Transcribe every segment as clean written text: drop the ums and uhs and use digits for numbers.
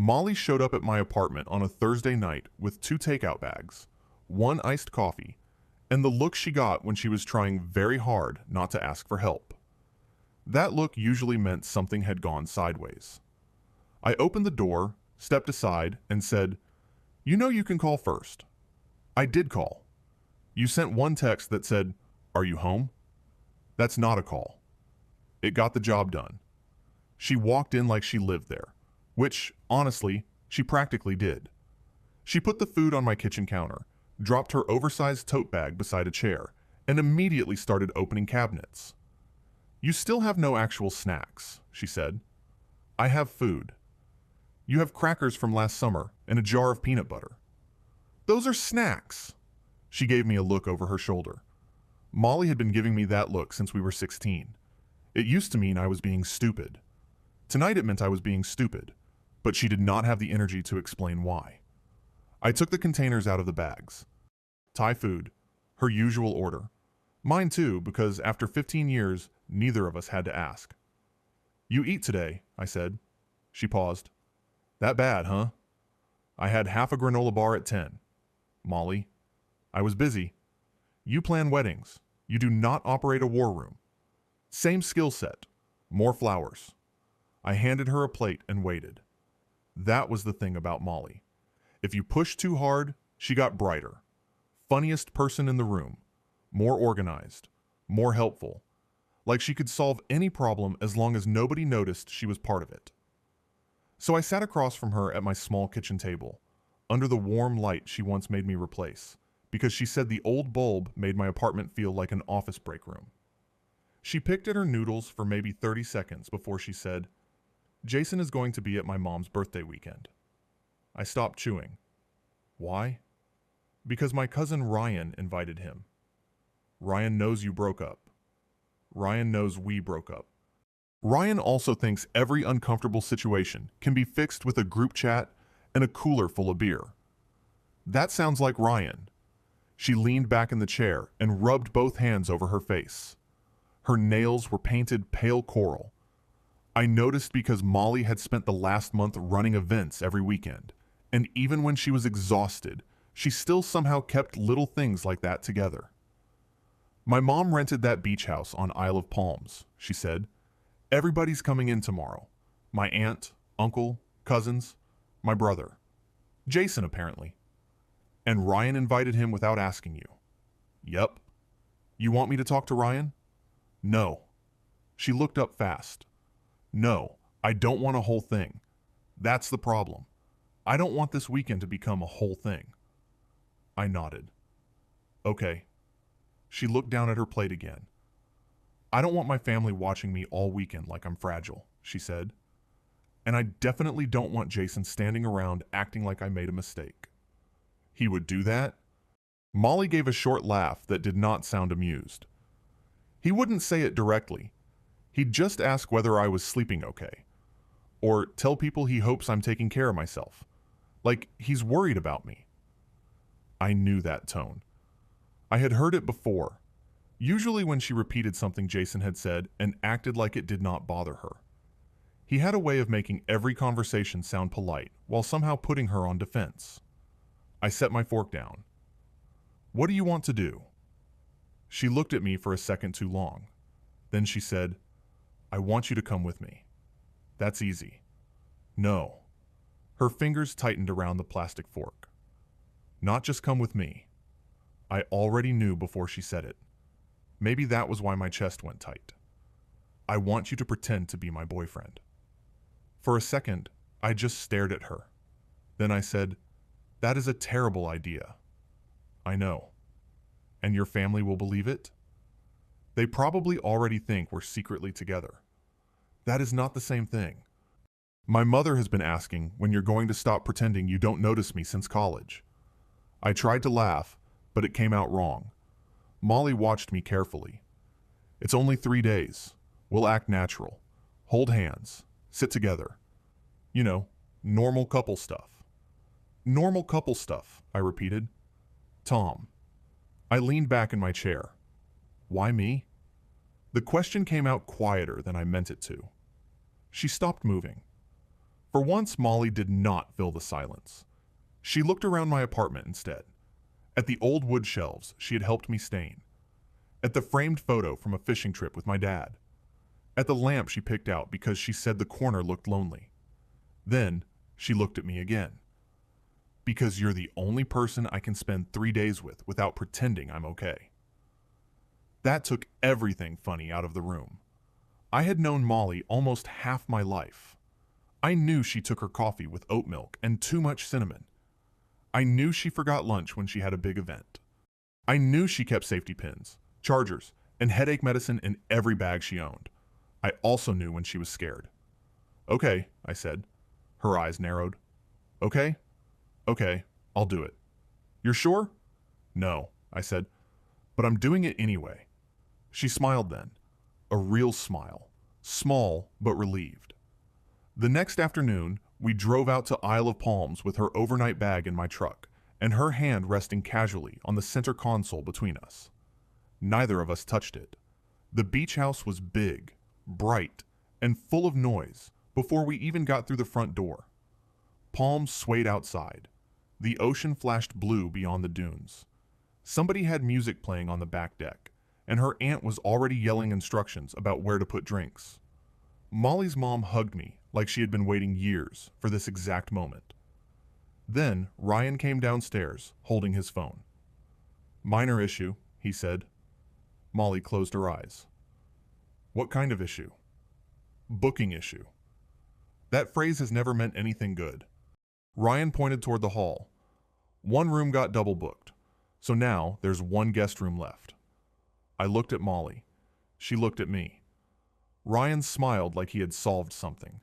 Molly showed up at my apartment on a Thursday night with 2 takeout bags, 1 iced coffee, and the look she got when she was trying very hard not to ask for help. That look usually meant something had gone sideways. I opened the door, stepped aside, and said, "You know you can call first." I did call. You sent one text that said, "Are you home?" That's not a call. It got the job done. She walked in like she lived there, which, honestly, she practically did. She put the food on my kitchen counter, dropped her oversized tote bag beside a chair, and immediately started opening cabinets. "You still have no actual snacks," she said. "I have food. You have crackers from last summer and a jar of peanut butter." "Those are snacks." She gave me a look over her shoulder. Molly had been giving me that look since we were 16. It used to mean I was being stupid. Tonight it meant I was being stupid, but she did not have the energy to explain why. I took the containers out of the bags. Thai food, her usual order. Mine too, because after 15 years, neither of us had to ask. "You eat today," I said. She paused. "That bad, huh?" "I had half a granola bar at 10. "Molly, I was busy. You plan weddings. You do not operate a war room. Same skill set. More flowers." I handed her a plate and waited. That was the thing about Molly. If you pushed too hard, she got brighter. Funniest person in the room. More organized. More helpful. Like she could solve any problem as long as nobody noticed she was part of it. So I sat across from her at my small kitchen table, under the warm light she once made me replace, because she said the old bulb made my apartment feel like an office break room. She picked at her noodles for maybe 30 seconds before she said, "Jason is going to be at my mom's birthday weekend." I stopped chewing. "Why?" "Because my cousin Ryan invited him." "Ryan knows you broke up." "Ryan knows we broke up." Ryan also thinks every uncomfortable situation can be fixed with a group chat and a cooler full of beer. That sounds like Ryan. She leaned back in the chair and rubbed both hands over her face. Her nails were painted pale coral. I noticed because Molly had spent the last month running events every weekend, and even when she was exhausted, she still somehow kept little things like that together. "My mom rented that beach house on Isle of Palms," she said. "Everybody's coming in tomorrow. My aunt, uncle, cousins, my brother. Jason, apparently. And Ryan invited him without asking you." "Yep." "You want me to talk to Ryan?" "No." She looked up fast. "No, I don't want a whole thing. That's the problem. I don't want this weekend to become a whole thing." I nodded. "Okay." She looked down at her plate again. "I don't want my family watching me all weekend like I'm fragile," she said. "And I definitely don't want Jason standing around acting like I made a mistake." "He would do that?" Molly gave a short laugh that did not sound amused. "He wouldn't say it directly. He'd just ask whether I was sleeping okay. Or tell people he hopes I'm taking care of myself. Like he's worried about me." I knew that tone. I had heard it before, usually when she repeated something Jason had said and acted like it did not bother her. He had a way of making every conversation sound polite while somehow putting her on defense. I set my fork down. "What do you want to do?" She looked at me for a second too long. Then she said, "I want you to come with me." "That's easy." "No." Her fingers tightened around the plastic fork. "Not just come with me." I already knew before she said it. Maybe that was why my chest went tight. "I want you to pretend to be my boyfriend." For a second, I just stared at her. Then I said, "That is a terrible idea." "I know." "And your family will believe it?" "They probably already think we're secretly together." "That is not the same thing." "My mother has been asking when you're going to stop pretending you don't notice me since college." I tried to laugh, but it came out wrong. Molly watched me carefully. "It's only 3 days. We'll act natural. Hold hands. Sit together. You know, normal couple stuff." "Normal couple stuff," I repeated. "Tom." I leaned back in my chair. "Why me?" The question came out quieter than I meant it to. She stopped moving. For once, Molly did not fill the silence. She looked around my apartment instead, at the old wood shelves she had helped me stain, at the framed photo from a fishing trip with my dad, at the lamp she picked out because she said the corner looked lonely. Then she looked at me again. Because you're the only person I can spend 3 days with without pretending I'm okay. That took everything funny out of the room. I had known Molly almost half my life. I knew she took her coffee with oat milk and too much cinnamon. I knew she forgot lunch when she had a big event. I knew she kept safety pins, chargers, and headache medicine in every bag she owned. I also knew when she was scared. Okay, I said. Her eyes narrowed. Okay? Okay, I'll do it. You're sure? No, I said, but I'm doing it anyway. She smiled then. A real smile. Small, but relieved. The next afternoon, we drove out to Isle of Palms with her overnight bag in my truck, and her hand resting casually on the center console between us. Neither of us touched it. The beach house was big, bright, and full of noise before we even got through the front door. Palms swayed outside. The ocean flashed blue beyond the dunes. Somebody had music playing on the back deck, and her aunt was already yelling instructions about where to put drinks. Molly's mom hugged me like she had been waiting years for this exact moment. Then Ryan came downstairs, holding his phone. "Minor issue," he said. Molly closed her eyes. "What kind of issue?" "Booking issue." That phrase has never meant anything good. Ryan pointed toward the hall. One room got double booked, so now there's one guest room left. I looked at Molly. She looked at me. Ryan smiled like he had solved something.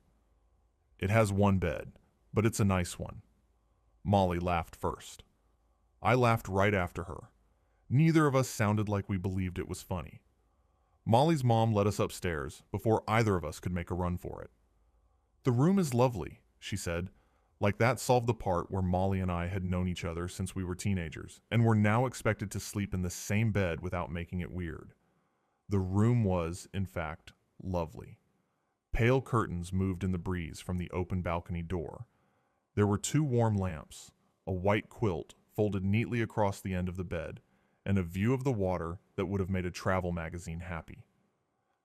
"It has one bed, but it's a nice one." Molly laughed first. I laughed right after her. Neither of us sounded like we believed it was funny. Molly's mom led us upstairs before either of us could make a run for it. "The room is lovely," she said, like that solved the part where Molly and I had known each other since we were teenagers and were now expected to sleep in the same bed without making it weird. The room was, in fact, lovely. Pale curtains moved in the breeze from the open balcony door. There were 2 warm lamps, a white quilt folded neatly across the end of the bed, and a view of the water that would have made a travel magazine happy.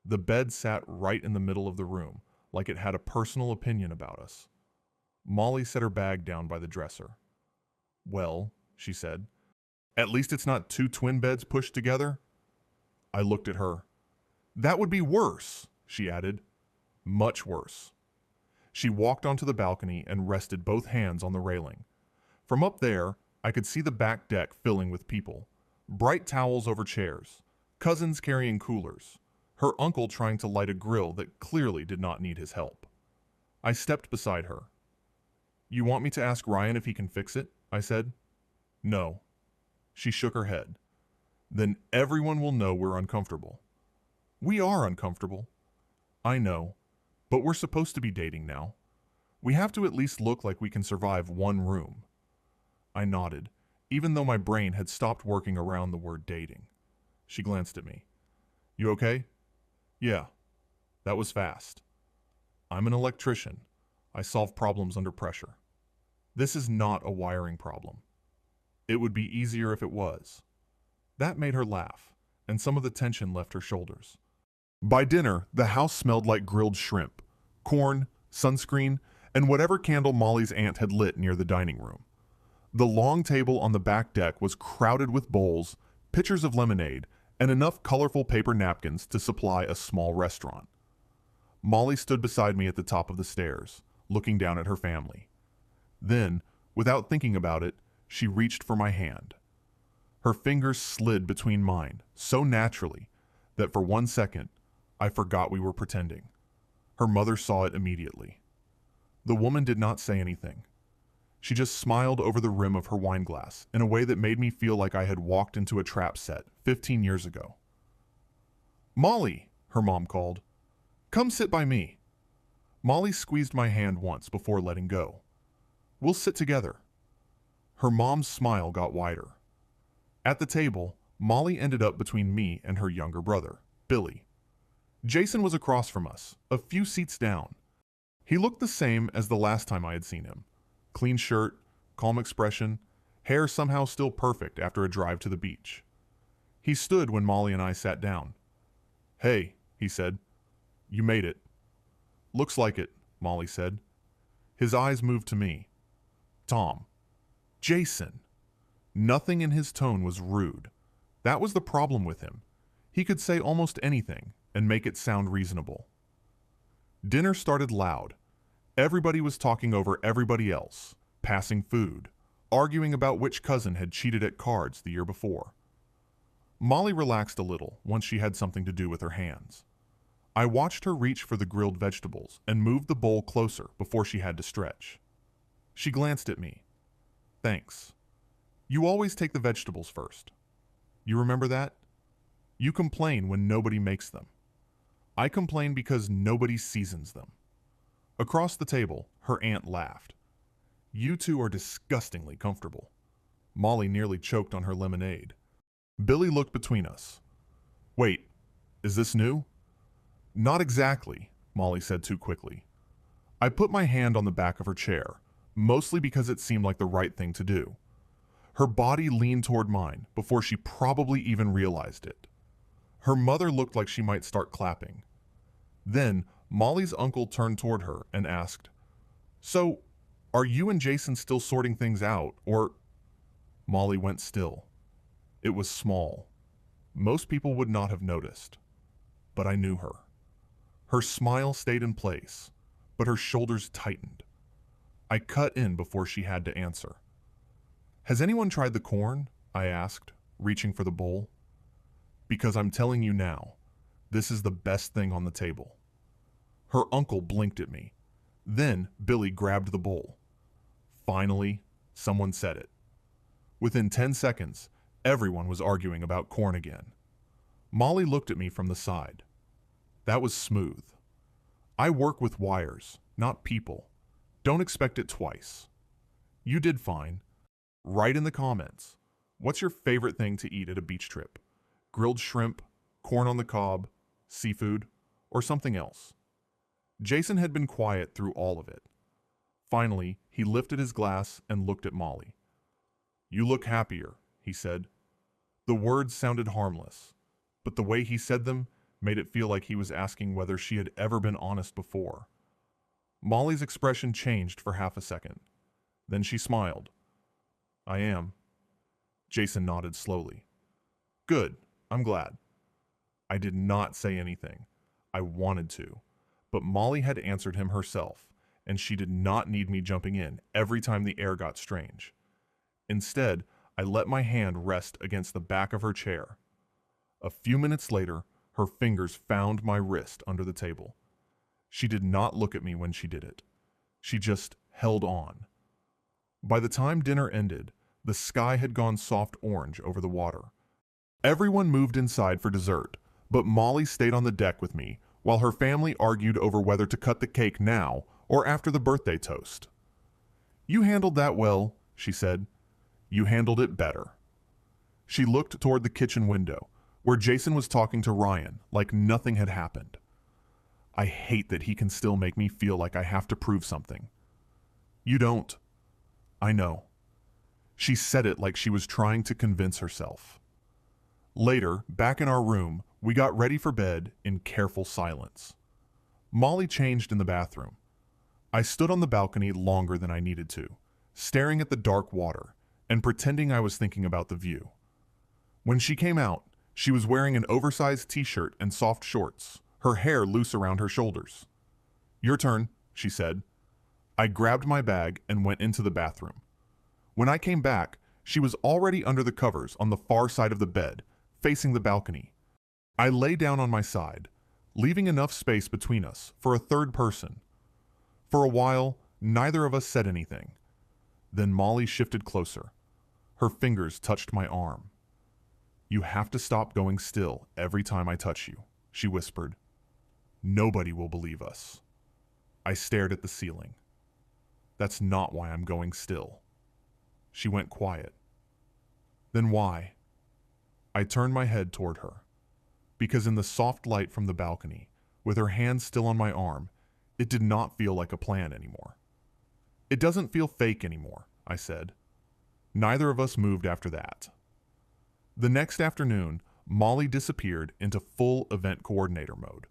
The bed sat right in the middle of the room, like it had a personal opinion about us. Molly set her bag down by the dresser. "Well," she said, "at least it's not 2 twin beds pushed together." I looked at her. "That would be worse," she added. "Much worse." She walked onto the balcony and rested both hands on the railing. From up there, I could see the back deck filling with people. Bright towels over chairs, cousins carrying coolers, her uncle trying to light a grill that clearly did not need his help. I stepped beside her. "You want me to ask Ryan if he can fix it?" I said. "No." She shook her head. "Then everyone will know we're uncomfortable." "We are uncomfortable." "I know, but we're supposed to be dating now. We have to at least look like we can survive one room." I nodded, even though my brain had stopped working around the word dating. She glanced at me. "You okay?" "Yeah." That was fast. "I'm an electrician. I solve problems under pressure. This is not a wiring problem. It would be easier if it was." That made her laugh, and some of the tension left her shoulders. By dinner, the house smelled like grilled shrimp, corn, sunscreen, and whatever candle Molly's aunt had lit near the dining room. The long table on the back deck was crowded with bowls, pitchers of lemonade, and enough colorful paper napkins to supply a small restaurant. Molly stood beside me at the top of the stairs, looking down at her family. Then, without thinking about it, she reached for my hand. Her fingers slid between mine so naturally that for 1 second, I forgot we were pretending. Her mother saw it immediately. The woman did not say anything. She just smiled over the rim of her wine glass in a way that made me feel like I had walked into a trap set 15 years ago. "Molly," her mom called. "Come sit by me." Molly squeezed my hand once before letting go. "We'll sit together." Her mom's smile got wider. At the table, Molly ended up between me and her younger brother, Billy. Jason was across from us, a few seats down. He looked the same as the last time I had seen him. Clean shirt, calm expression, hair somehow still perfect after a drive to the beach. He stood when Molly and I sat down. "Hey," he said. "You made it." "Looks like it," Molly said. His eyes moved to me. "Tom." "Jason." Nothing in his tone was rude. That was the problem with him. He could say almost anything and make it sound reasonable. Dinner started loud. Everybody was talking over everybody else, passing food, arguing about which cousin had cheated at cards the year before. Molly relaxed a little once she had something to do with her hands. I watched her reach for the grilled vegetables and move the bowl closer before she had to stretch. She glanced at me. "Thanks. You always take the vegetables first. You remember that? You complain when nobody makes them. I complain because nobody seasons them." Across the table, her aunt laughed. "You two are disgustingly comfortable." Molly nearly choked on her lemonade. Billy looked between us. "Wait, is this new?" "Not exactly," Molly said too quickly. I put my hand on the back of her chair, mostly because it seemed like the right thing to do. Her body leaned toward mine before she probably even realized it. Her mother looked like she might start clapping. Then Molly's uncle turned toward her and asked, "So, are you and Jason still sorting things out, or—" Molly went still. It was small. Most people would not have noticed. But I knew her. Her smile stayed in place, but her shoulders tightened. I cut in before she had to answer. "Has anyone tried the corn?" I asked, reaching for the bowl. "Because I'm telling you now, this is the best thing on the table." Her uncle blinked at me. Then Billy grabbed the bowl. Finally, someone said it. Within 10 seconds, everyone was arguing about corn again. Molly looked at me from the side. "That was smooth. I work with wires, not people. Don't expect it twice. You did fine. Write in the comments. What's your favorite thing to eat at a beach trip? Grilled shrimp, corn on the cob, seafood, or something else?" Jason had been quiet through all of it. Finally, he lifted his glass and looked at Molly. "You look happier," he said. The words sounded harmless, but the way he said them made it feel like he was asking whether she had ever been honest before. Molly's expression changed for half a second. Then she smiled. "I am." Jason nodded slowly. "Good, I'm glad." I did not say anything. I wanted to, but Molly had answered him herself, and she did not need me jumping in every time the air got strange. Instead, I let my hand rest against the back of her chair. A few minutes later, her fingers found my wrist under the table. She did not look at me when she did it. She just held on. By the time dinner ended, the sky had gone soft orange over the water. Everyone moved inside for dessert, but Molly stayed on the deck with me while her family argued over whether to cut the cake now or after the birthday toast. "You handled that well," she said. "You handled it better." She looked toward the kitchen window, where Jason was talking to Ryan like nothing had happened. I hate that he can still make me feel like I have to prove something. "You don't." "I know." She said it like she was trying to convince herself. Later, back in our room, we got ready for bed in careful silence. Molly changed in the bathroom. I stood on the balcony longer than I needed to, staring at the dark water and pretending I was thinking about the view. When she came out, she was wearing an oversized t-shirt and soft shorts, her hair loose around her shoulders. "Your turn," she said. I grabbed my bag and went into the bathroom. When I came back, she was already under the covers on the far side of the bed, facing the balcony. I lay down on my side, leaving enough space between us for a third person. For a while, neither of us said anything. Then Molly shifted closer. Her fingers touched my arm. "You have to stop going still every time I touch you," she whispered. "Nobody will believe us." I stared at the ceiling. "That's not why I'm going still." She went quiet. "Then why?" I turned my head toward her. Because in the soft light from the balcony, with her hand still on my arm, It did not feel like a plan anymore. It doesn't feel fake anymore, I said. Neither of us moved after that. The next afternoon, Molly disappeared into full event coordinator mode.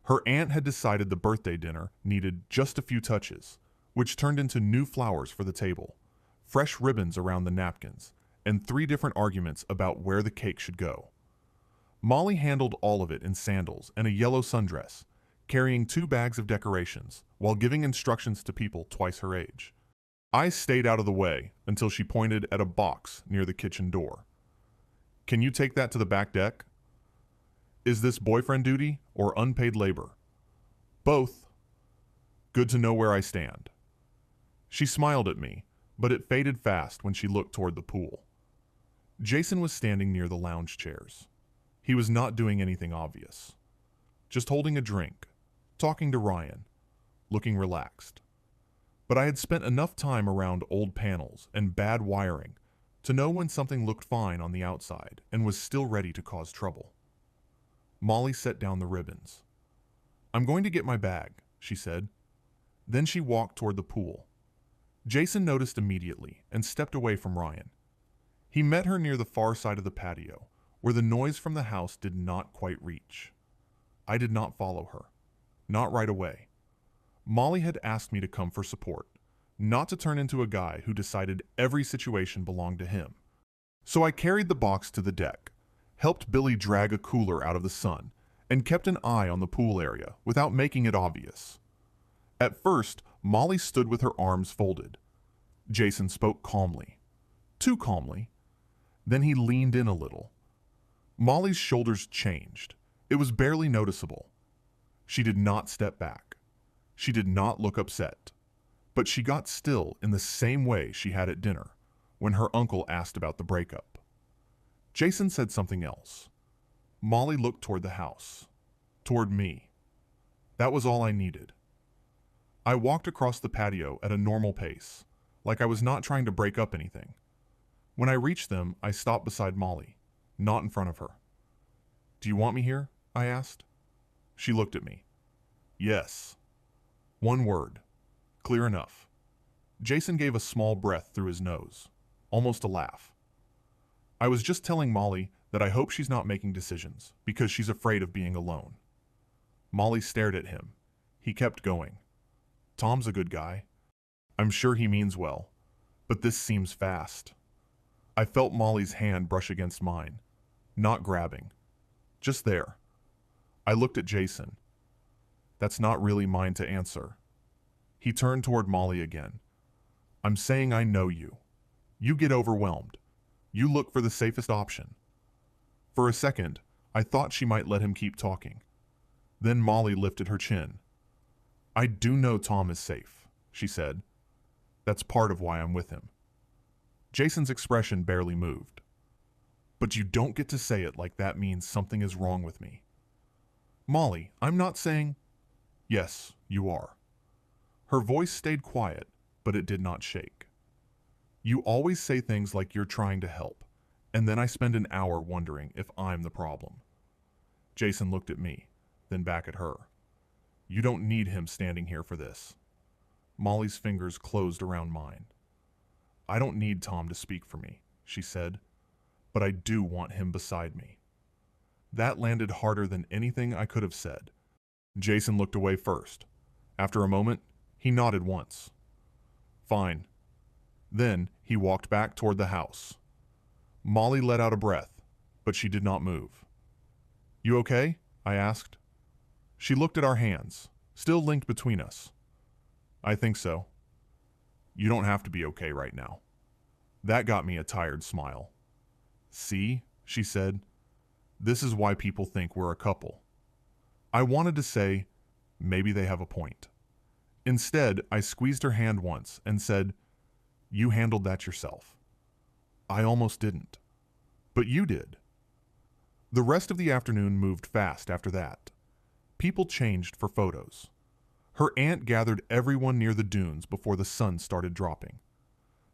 Her aunt had decided the birthday dinner needed just a few touches, which turned into new flowers for the table, fresh ribbons around the napkins, and 3 different arguments about where the cake should go. Molly handled all of it in sandals and a yellow sundress, carrying 2 bags of decorations while giving instructions to people twice her age. I stayed out of the way until she pointed at a box near the kitchen door. "Can you take that to the back deck?" "Is this boyfriend duty or unpaid labor?" "Both." "Good to know where I stand." She smiled at me, but it faded fast when she looked toward the pool. Jason was standing near the lounge chairs. He was not doing anything obvious. Just holding a drink, talking to Ryan, looking relaxed. But I had spent enough time around old panels and bad wiring to know when something looked fine on the outside and was still ready to cause trouble. Molly set down the ribbons. "I'm going to get my bag," she said. Then she walked toward the pool. Jason noticed immediately and stepped away from Ryan. He met her near the far side of the patio, where the noise from the house did not quite reach. I did not follow her. Not right away. Molly had asked me to come for support, not to turn into a guy who decided every situation belonged to him. So I carried the box to the deck, helped Billy drag a cooler out of the sun, and kept an eye on the pool area without making it obvious. At first, Molly stood with her arms folded. Jason spoke calmly. Too calmly. Then he leaned in a little. Molly's shoulders changed. It was barely noticeable. She did not step back. She did not look upset. But she got still in the same way she had at dinner, when her uncle asked about the breakup. Jason said something else. Molly looked toward the house. Toward me. That was all I needed. I walked across the patio at a normal pace, like I was not trying to break up anything. When I reached them, I stopped beside Molly, not in front of her. "Do you want me here?" I asked. She looked at me. "Yes." One word. Clear enough. Jason gave a small breath through his nose, almost a laugh. "I was just telling Molly that I hope she's not making decisions because she's afraid of being alone." Molly stared at him. He kept going. "Tom's a good guy. I'm sure he means well, but this seems fast." I felt Molly's hand brush against mine, not grabbing, just there. I looked at Jason. "That's not really mine to answer." He turned toward Molly again. "I'm saying I know you. You get overwhelmed. You look for the safest option." For a second, I thought she might let him keep talking. Then Molly lifted her chin. "I do know Tom is safe," she said. "That's part of why I'm with him." Jason's expression barely moved. "But you don't get to say it like that means something is wrong with me." "Molly, I'm not saying—" "Yes, you are." Her voice stayed quiet, but it did not shake. "You always say things like you're trying to help, and then I spend an hour wondering if I'm the problem." Jason looked at me, then back at her. "You don't need him standing here for this." Molly's fingers closed around mine. "I don't need Tom to speak for me," she said, "but I do want him beside me." That landed harder than anything I could have said. Jason looked away first. After a moment, he nodded once. "Fine." Then he walked back toward the house. Molly let out a breath, but she did not move. "You okay?" I asked. She looked at our hands, still linked between us. "I think so." "You don't have to be okay right now." That got me a tired smile. "See," she said, "this is why people think we're a couple." I wanted to say, maybe they have a point. Instead, I squeezed her hand once and said, "You handled that yourself." "I almost didn't." "But you did." The rest of the afternoon moved fast after that. People changed for photos. Her aunt gathered everyone near the dunes before the sun started dropping.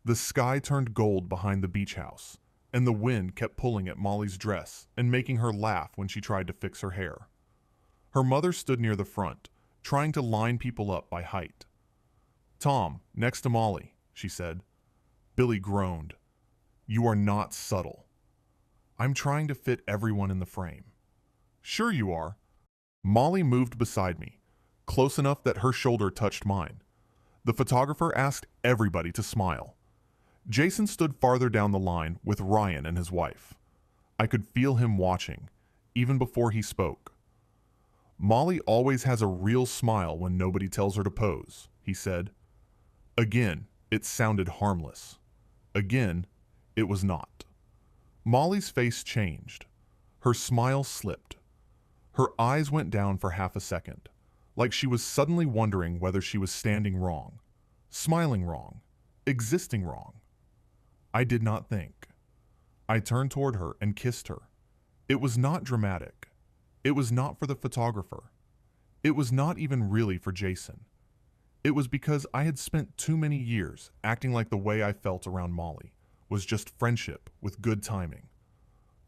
The sky turned gold behind the beach house, and the wind kept pulling at Molly's dress and making her laugh when she tried to fix her hair. Her mother stood near the front, trying to line people up by height. "Tom, next to Molly," she said. Billy groaned. "You are not subtle." "I'm trying to fit everyone in the frame." "Sure you are." Molly moved beside me, close enough that her shoulder touched mine. The photographer asked everybody to smile. Jason stood farther down the line with Ryan and his wife. I could feel him watching, even before he spoke. "Molly always has a real smile when nobody tells her to pose," he said. Again, it sounded harmless. Again, it was not. Molly's face changed. Her smile slipped. Her eyes went down for half a second, like she was suddenly wondering whether she was standing wrong, smiling wrong, existing wrong. I did not think. I turned toward her and kissed her. It was not dramatic. It was not for the photographer. It was not even really for Jason. It was because I had spent too many years acting like the way I felt around Molly was just friendship with good timing.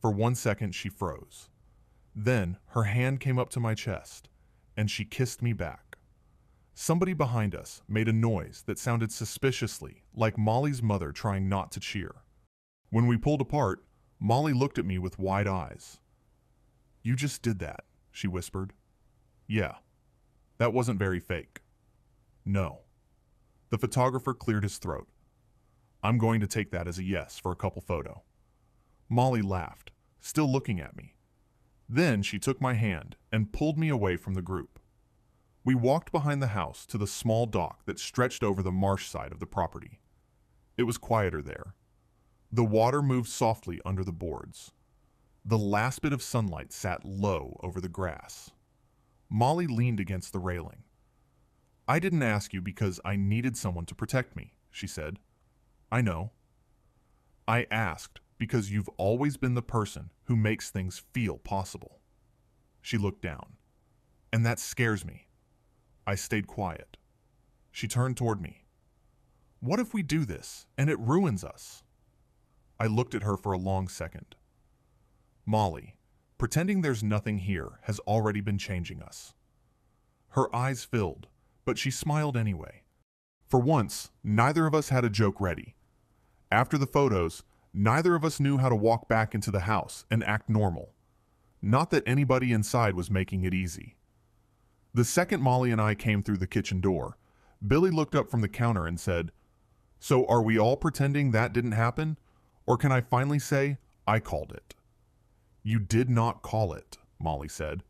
For 1 second, she froze. Then her hand came up to my chest, and she kissed me back. Somebody behind us made a noise that sounded suspiciously like Molly's mother trying not to cheer. When we pulled apart, Molly looked at me with wide eyes. "You just did that," she whispered. "Yeah, that wasn't very fake." "No." The photographer cleared his throat. "I'm going to take that as a yes for a couple photo." Molly laughed, still looking at me. Then she took my hand and pulled me away from the group. We walked behind the house to the small dock that stretched over the marsh side of the property. It was quieter there. The water moved softly under the boards. The last bit of sunlight sat low over the grass. Molly leaned against the railing. "I didn't ask you because I needed someone to protect me," she said. "I know." "I asked because you've always been the person who makes things feel possible." She looked down. "And that scares me." I stayed quiet. She turned toward me. "What if we do this and it ruins us?" I looked at her for a long second. "Molly, pretending there's nothing here has already been changing us." Her eyes filled, but she smiled anyway. For once, neither of us had a joke ready. After the photos, neither of us knew how to walk back into the house and act normal. Not that anybody inside was making it easy. The second Molly and I came through the kitchen door, Billy looked up from the counter and said, "So are we all pretending that didn't happen? Or can I finally say, I called it?" "You did not call it," Molly said.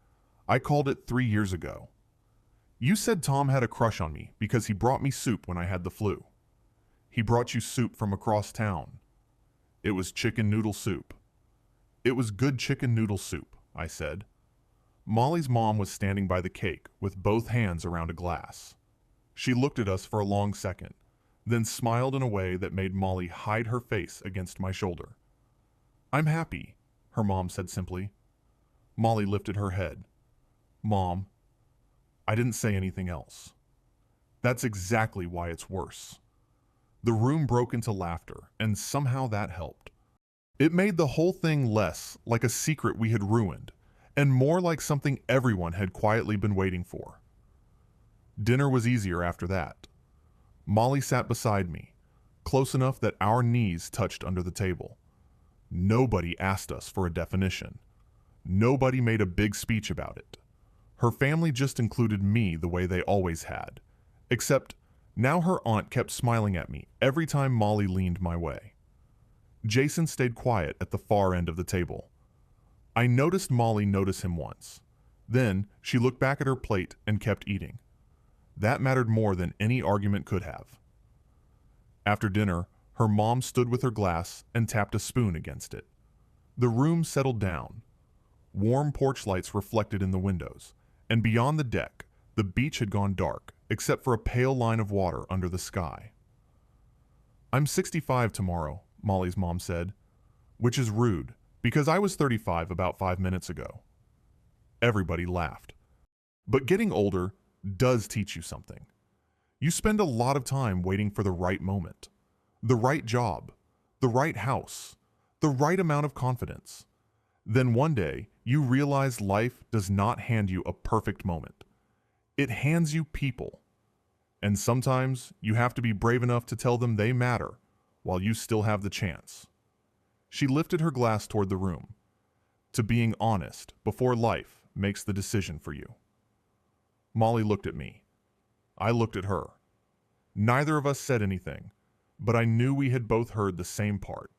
"I called it 3 years ago. You said Tom had a crush on me because he brought me soup when I had the flu. He brought you soup from across town. It was chicken noodle soup." "It was good chicken noodle soup," I said. Molly's mom was standing by the cake with both hands around a glass. She looked at us for a long second, then smiled in a way that made Molly hide her face against my shoulder. "I'm happy," her mom said simply. Molly lifted her head. "Mom." I didn't say anything else. That's exactly why it's worse. The room broke into laughter, and somehow that helped. It made the whole thing less like a secret we had ruined, and more like something everyone had quietly been waiting for. Dinner was easier after that. Molly sat beside me, close enough that our knees touched under the table. Nobody asked us for a definition. Nobody made a big speech about it. Her family just included me the way they always had, except now her aunt kept smiling at me every time Molly leaned my way. Jason stayed quiet at the far end of the table. I noticed Molly notice him once. Then she looked back at her plate and kept eating. That mattered more than any argument could have. After dinner, her mom stood with her glass and tapped a spoon against it. The room settled down. Warm porch lights reflected in the windows, and beyond the deck, the beach had gone dark, except for a pale line of water under the sky. "I'm 65 tomorrow," Molly's mom said, which is rude, because I was 35 about 5 minutes ago. Everybody laughed. But getting older does teach you something. You spend a lot of time waiting for the right moment, the right job, the right house, the right amount of confidence. Then one day, you realize life does not hand you a perfect moment. It hands you people. And sometimes you have to be brave enough to tell them they matter while you still have the chance. She lifted her glass toward the room. To being honest before life makes the decision for you. Molly looked at me. I looked at her. Neither of us said anything, but I knew we had both heard the same part.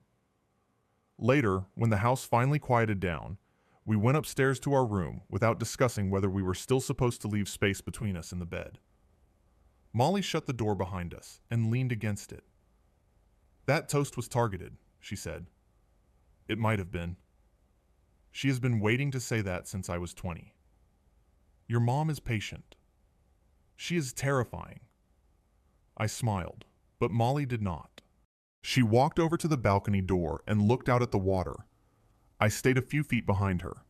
Later, when the house finally quieted down, we went upstairs to our room without discussing whether we were still supposed to leave space between us in the bed. Molly shut the door behind us and leaned against it. "That toast was targeted," she said. "It might have been. She has been waiting to say that since I was 20. Your mom is patient. She is terrifying." I smiled, but Molly did not. She walked over to the balcony door and looked out at the water. I stayed a few feet behind her.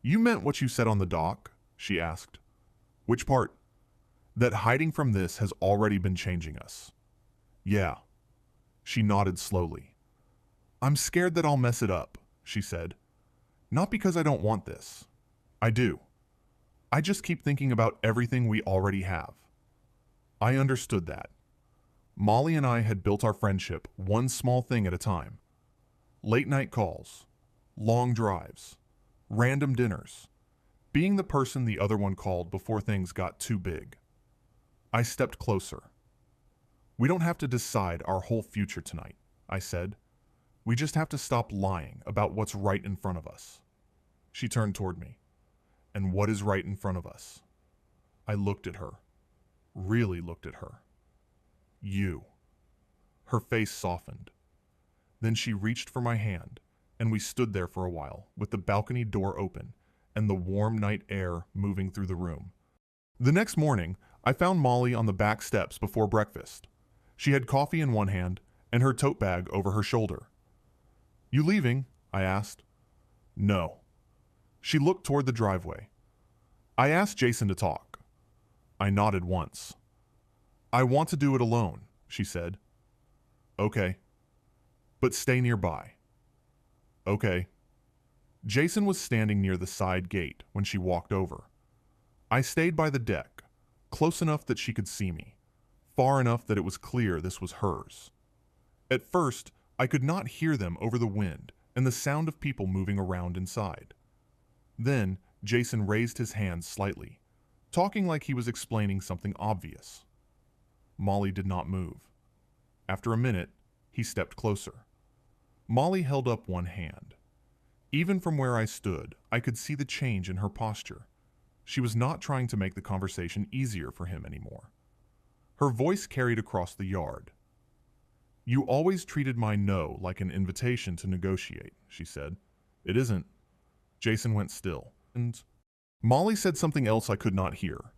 "You meant what you said on the dock?" she asked. "Which part?" "That hiding from this has already been changing us." "Yeah." She nodded slowly. "I'm scared that I'll mess it up," she said. "Not because I don't want this. I do. I just keep thinking about everything we already have." I understood that. Molly and I had built our friendship one small thing at a time. Late night calls, long drives, random dinners, being the person the other one called before things got too big. I stepped closer. "We don't have to decide our whole future tonight," I said. "We just have to stop lying about what's right in front of us." She turned toward me. "And what is right in front of us?" I looked at her. Really looked at her. "You." Her face softened. Then she reached for my hand, and we stood there for a while, with the balcony door open and the warm night air moving through the room. The next morning, I found Molly on the back steps before breakfast. She had coffee in one hand and her tote bag over her shoulder. "You leaving?" I asked. "No." She looked toward the driveway. "I asked Jason to talk." I nodded once. "I want to do it alone," she said. "Okay. But stay nearby." "Okay." Jason was standing near the side gate when she walked over. I stayed by the deck, close enough that she could see me, far enough that it was clear this was hers. At first, I could not hear them over the wind and the sound of people moving around inside. Then, Jason raised his hands slightly, talking like he was explaining something obvious. Molly did not move. After a minute, he stepped closer. Molly held up one hand. Even from where I stood, I could see the change in her posture. She was not trying to make the conversation easier for him anymore. Her voice carried across the yard. "You always treated my no like an invitation to negotiate," she said. "It isn't." Jason went still, and Molly said something else I could not hear.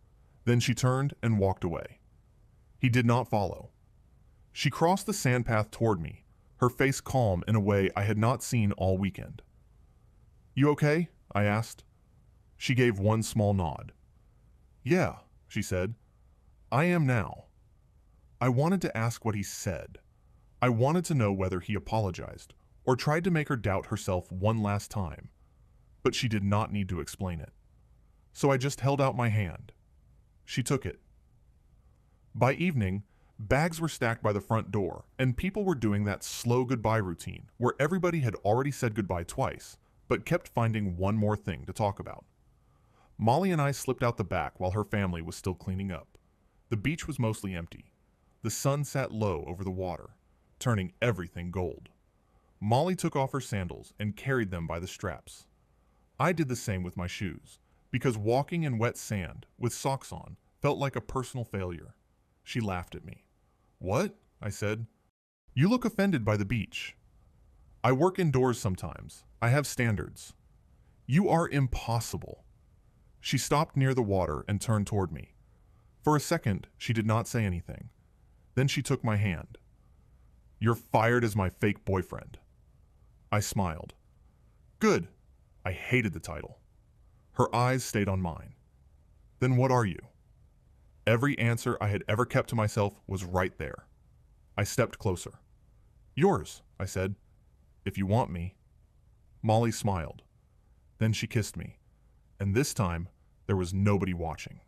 Then she turned and walked away. He did not follow. She crossed the sand path toward me, her face calm in a way I had not seen all weekend. "You okay?" I asked. She gave one small nod. "Yeah," she said. "I am now." I wanted to ask what he said. I wanted to know whether he apologized or tried to make her doubt herself one last time, but she did not need to explain it. So I just held out my hand. She took it. By evening, bags were stacked by the front door, and people were doing that slow goodbye routine where everybody had already said goodbye twice, but kept finding one more thing to talk about. Molly and I slipped out the back while her family was still cleaning up. The beach was mostly empty. The sun sat low over the water, turning everything gold. Molly took off her sandals and carried them by the straps. I did the same with my shoes, because walking in wet sand with socks on felt like a personal failure. She laughed at me. "What?" I said. "You look offended by the beach." "I work indoors sometimes. I have standards." "You are impossible." She stopped near the water and turned toward me. For a second, she did not say anything. Then she took my hand. "You're fired as my fake boyfriend." I smiled. "Good." I hated the title. Her eyes stayed on mine. "Then what are you?" Every answer I had ever kept to myself was right there. I stepped closer. "Yours," I said. "If you want me." Molly smiled. Then she kissed me. And this time, there was nobody watching.